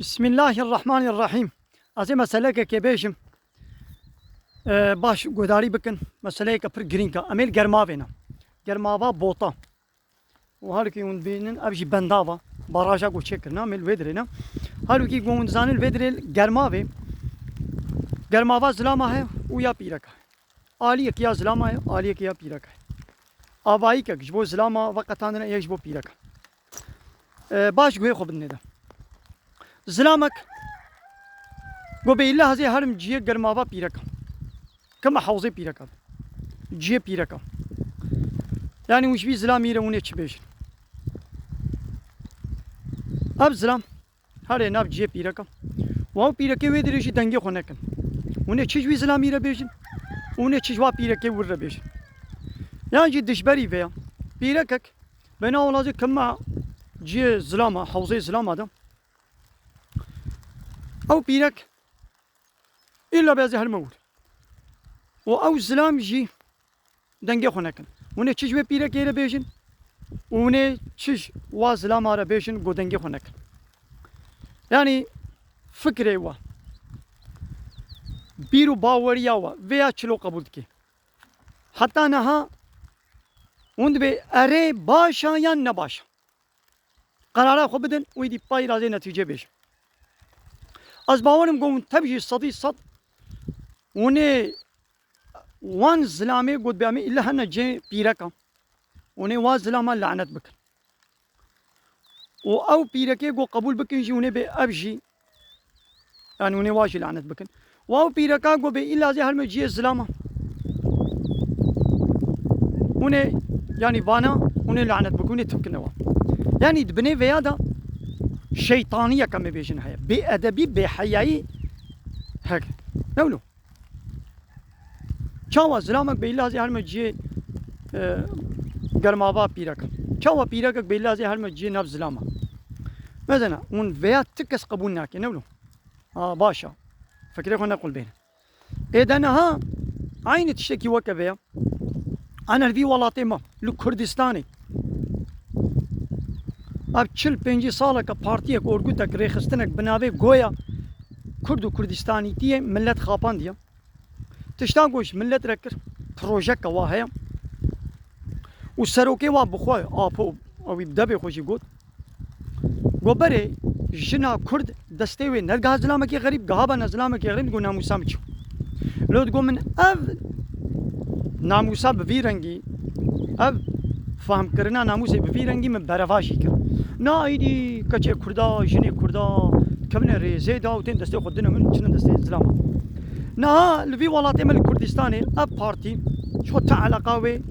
بسم الله الرحمن الرحیم. از این مسئله که بیشم باش گوداری بکن مسئله که پر گرین که امیل گرماوه نه گرماوا بوتا و هر کی اون بینن ابجی بنداوا باراجا کو چک کرنا امیل ودره نه هر کی گون زانل ودره گرماوا زلاما ہے و یا پیرکا عالی کیا زلاما ہے عالی کیا پیرکا آوایی که جبو زلاما وقتان نه یجبو پیرکا باش گوی خوب نده زلامك قبيل الله هذه هرم جيه قرمابا بيركا كما حوزي بيركا جيه بيركا يعني وش بي زلام يروني تشبيش اب زلام هاري ناب جيه بيركا وهو بيركا ويدريشي دنگي خونكن ونه چش بي زلام يرا بيشن ونه چش وا بيركا ور بيشن يعني جي دشبري فيا بيركك بنا ولازم كما جيه زلاما حوزي زلام هذا او بيرك الا بهذا الموت او زلام جي دنگي خونكن ونه چش و بيرك يرا بيشن ونه چش وا زلام ارا بيشن گو دنگي خونكن يعني فكره وا بيرو باوريا وا ويا چلو قبول كي حتى نها وند بي اري باشا يا نباشا قرارا خو بدن ويدي باي رازي نتيجه بيش از باورم قوم تبجي صدي صد وني وان زلامي قد بيامي إلا هنا جي بيركا وني وان زلامة لعنت بك و او بيركي قو قبول بكن جي وني بي أبجي يعني وني واجي لعنت بكن و او بيركا قو بي إلا زي هرمي جي الزلامة وني يعني بانا وني لعنت بك وني تبكن يعني دبني فيادا شيطانية كما بيجن هيا بأدبي بحياي هيك نولو چاوا زلامك بالله زي هرم جي گرماوا بيرك چاوا بيرك بالله زي هرم جي ناب زلاما مثلا ون فيا تكس قبول ناكي نولو باشا فكري خو نقول بين اذا ها عين تشتكي وكفيا انا الفي ولاتي ما لكردستاني اب 45 ساله که پارتیه اورگوتک ریخستنک بناوی گویا کرد و کردستانی تیه ملت خاپان دیا تشتان گوش ملت رکر پروژه که واهیا و سروکی وا بخواه آپو او بدبی خوشی گود گو بره جنا کرد دسته وی نرگاه زلامکی غریب گهابا نزلامکی غریب گو ناموسا مچو لود گو من او ناموسا بوی رنگی او فهم کرنا ناموسا بوی رنگی من برفاشی کرد نا ايدي كاتشي كردا جني كردا كمنا ريزي دا وتين دستي خدنا من شنو دستي زلاما نا لفي ولاتي من الكردستاني اب بارتي شو تعلقاوي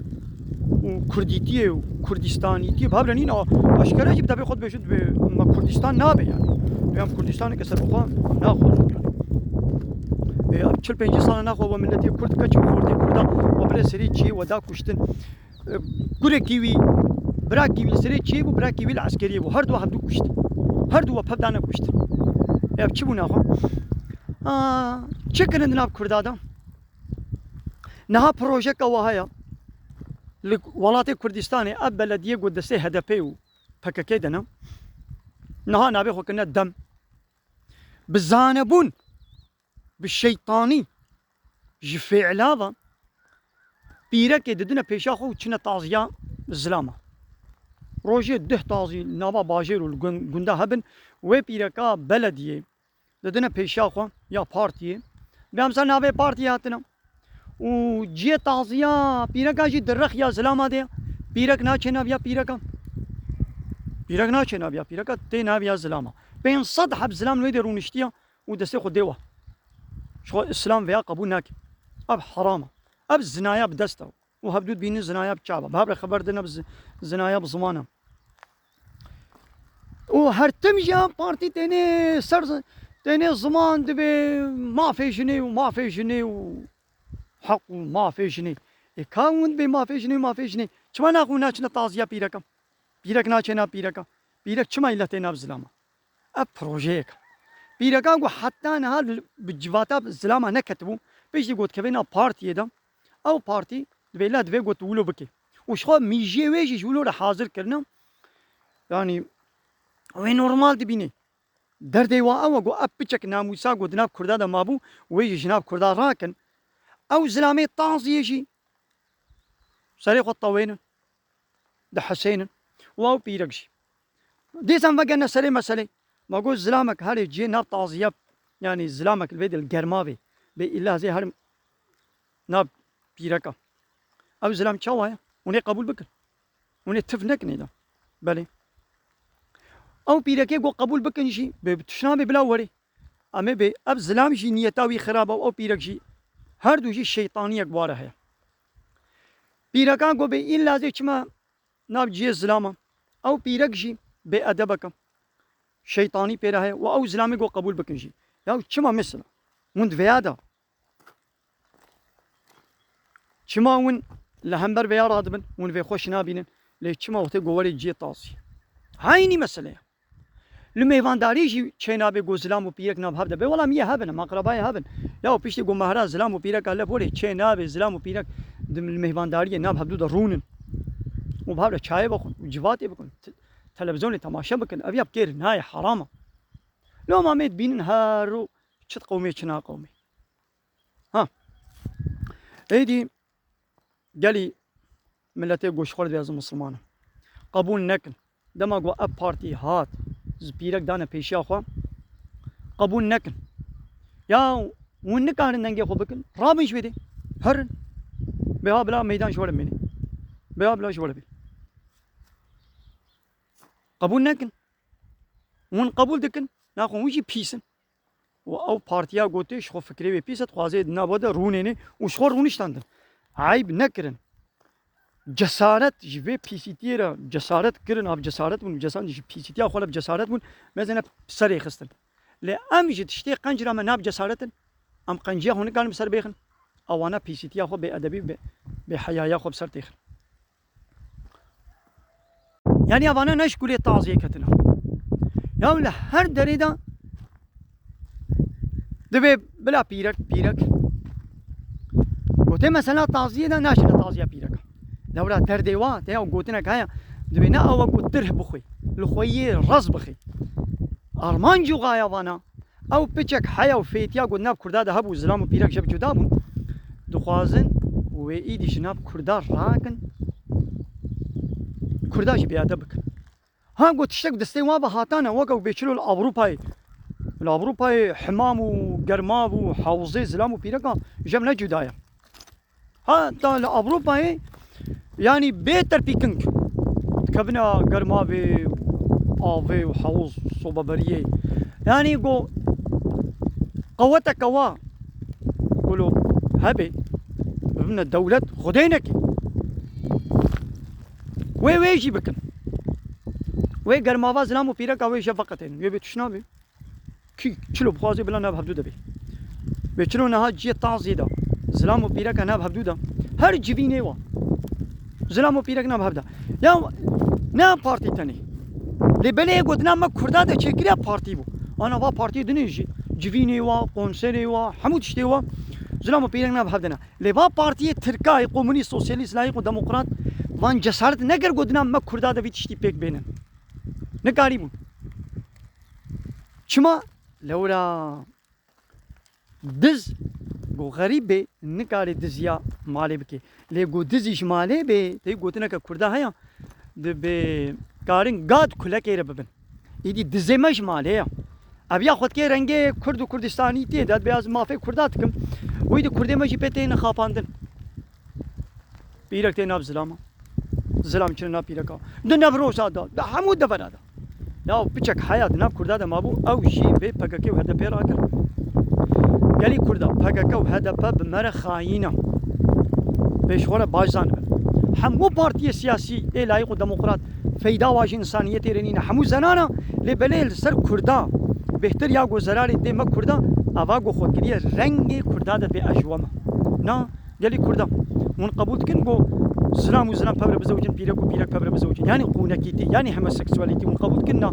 وكرديتي وكردستاني بهبرنين اشكره جبت ابي خد بشد ما كردستان نابي يعني بيام كردستان كسر بخوا ناخذ يعني اب 45 سنه ناخذ وملتي كرد كاتشي خورتي كردا وبلا سري تشي ودا كشتن كوريكيوي براكي سري تشيبو براكي العسكريه بو هردو هبدو كشت هردو بهدانا كشت يا بتشبونا خو تشكن ناب كردادا نها بروجيك وهايا ولاتي كردستاني اب بلديه قد سي هدفيو بككيدنا نها نابي خو كنا دم بالزانبون بالشيطاني جفي علاضه بيرك ددنا بيشاخو تشنا طازيا الزلامه روجي ده تازي نابا باجر والجندا هبن وبيركا بلديه ددنا بيشاخو يا بارتي بامسا نابي بارتي هاتنا وجي تازيا بيركا جي درخ يا زلاما دي بيرك ناچنا بيا بيركا بيرك ناچنا بيا بيركا تي نابيا زلاما بين صد حب زلام ويدي رونشتيا ودسي خو ديوا شو الاسلام فيها قبول ناك اب حرامه اب زنايا بدسته وهبدود بين زنايا بشعبه بهبر خبر دنا زنايا بزمانه وهرتم جا بارتي تاني سر تاني زمان دبي ما في جني وما في جني وحق وما في جني كاون بي ما في جني وما في جني شما ناخو ناچنا تازيا بيركا بيرك ناچنا بيركا بيرك شما إلا تينا بزلاما اب بروجيك بيركا و حتى نهار بجواتا بزلاما نكتبو بيش دي قوت كبينا بارتي دا او بارتي دبي لا دبي قوت ولو بكي وشخوا ميجي ويجي جولو حاضر كرنا يعني وين نورمال دبيني دردي وا جو ابچك ناموسا جو دناب كردا دا مابو ويجي جناب كردا راكن او زلامي طاز يجي سريخ الطوين ده حسين واو بيرقشي دي سنفقنا سري مسألة ما قول زلامك هاري جي ناب طازياب يعني زلامك البيد الجرماوي بي إلا زي هارم ناب بيرقا او زلام چاوايا وني قبول بكن وني تفنك نيدا بله او بيرقا قو قبول بكن شي بتشنابي بلا وري اما بي اب زلام شي نيتاوي خرابه او بيرقشي هر دو شي شيطانيه قواره هي بيرقا قو بي إلا زي چما ناب جي زلاما او بيرقشي بأدبك شيطاني بيرا هي او زلامي قو قبول بكن شي يا چما مثلا وند فيادا چما ون لهمبر بيا رادبن ون في خوش نابين لي چما وقت قواري جي طاسي هايني مسألة لما يفانداري جي چينا بي قو زلام و بيرك ناب هبدا بي والله مية هبن ما قرباي هبن يا بيشتي قو مهرا زلام و بيرك قال بوري چينا بي زلام و بيرك دم المهوانداري ناب هبدو دا رونن و بهبدا چاي بخون و جواتي بكون تلفزيون تماشا بكن ابي ابكير نهاية حرامة لو ما ميت بين هارو چت قومي چنا قومي ها ايدي قالي ملتي قوش خورد بياز مسلمانه قبول نكن دما قو اب بارتي هات زبيرك دانا بيشي اخوا قبول نكن يا ونكان ننجي خو بكن رابن شويدي هرن بها بلا ميدان شوال مني بها بلا شوال بي قبول نكن ون قبول دكن ناخو وشي بيسن و او بارتيا قوتي شخو فكري بي بيست خوازي دنا بودا رونيني وشخو رونيشتاندن عيب نكرن جسارت جبه بيسيتي را جسارت كرن اب جسارت من جسان جي بيسيتي اخول بجسارت من مثلا سري خستن لا ام جي تشتي قنجره من اب جسارت ام قنجيه هون كان بسر بيخن او انا بيسيتي اخو بادبي بحيايا اخو بسر تيخن يعني ابانا نشكل تعزيه كتنا يا ولا هر دريدا دبي بلا بيرك قلت مثلا تعزيه دا ناشنا تعزيه بيرك لولا ترديوا تيا وقوتنا كايا دبينا او قلت ترهب بخي الخوي رز بخي ارمان جو غايا وانا او بيتشك حيا وفيتيا قلنا بكردا هبو زلام وبيرك جب جدابون دخوازن وايدي جناب كردا راكن كردا جي بيادبك ها قلت تشتك دستي وابا هاتانا وقو بيشلو الاوروباي حمام وقرماب وحوزي زلام وبيركا جمنا جدايا ها تا الاوروباي يعني بيتر بيكنك كبنا قرمابي آوي وحوز صوبة بريه يعني قو قوتا قوا قولوا هبي ابن الدولة خدينك وي جي بكن وي قرمابا زلام وبيركا وي شفقتين يبي تشنابي كي چلو بخوازي بلا ناب هبدو دبي بيچلو نها جي تعزيدا زلام وبيركا ناب هبدو دا هر جبيني وا زلام وبيرك ناب هبدا يا نا بارتي تاني لبلي قدنا ما كردا دا چكريا بارتي بو انا وا بارتي دنيجي جبيني وا قونسري وا حمود شتي وا زلام وبيرك ناب هبدنا لبا بارتي تركاي قوموني سوسياليست لايق وديمقراط وان جسارت نگر قدنا ما كردا دا بيتشتي بيك بينن نكاري بو چما لولا دز گو غریبه نکاری دزیا مالی بکی لی گو دزیش مالی به تی گوتنه که کرده هیا به کارین گاد کلا که رببن ایدی دزیمش مالی ابیا خود که رنگه کرد و کردستانی تی داد بیاز مافی کردات کم ویدی کرده ماشی پته نخاپاندن پیرک تی ناب زلام چنه ناب پیرکا دو نبروسا داد همود دفنه داد یا بچک حیات ناب کرده دا مابو او جی به پککی و هده پیرا کر یعنی کرده پککی و هده پا بمره خاینه بشغل باجزان بن همو پارتی سیاسی لایق و دموکرات فیدا واج انسانیت رنینه همو زنانا لبلیل سر کرده بهتر یا گو زراری دی ما کرده اوا گو خودگیری رنگ کرده دا به اجوامه نه یعنی کرده من قبول کن گو زلام وزلام بابر بزوجين بيرك وبيرك بابر بزوجين يعني قونكيتي يعني هموسكسواليتي ونقبض كنا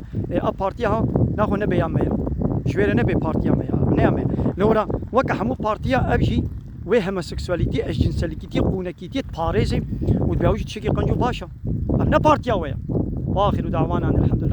بارتيها ناخذ نبي ياميا شويره نبي بارتيا ميا نعمه لورا وكا همو بارتيا ابجي و هموسكسواليتي اجنساليتي قونكيتي باريزي وتباوش تشكي قنجو باشا ابنا بارتيا ويا واخر دعوانا الحمد لله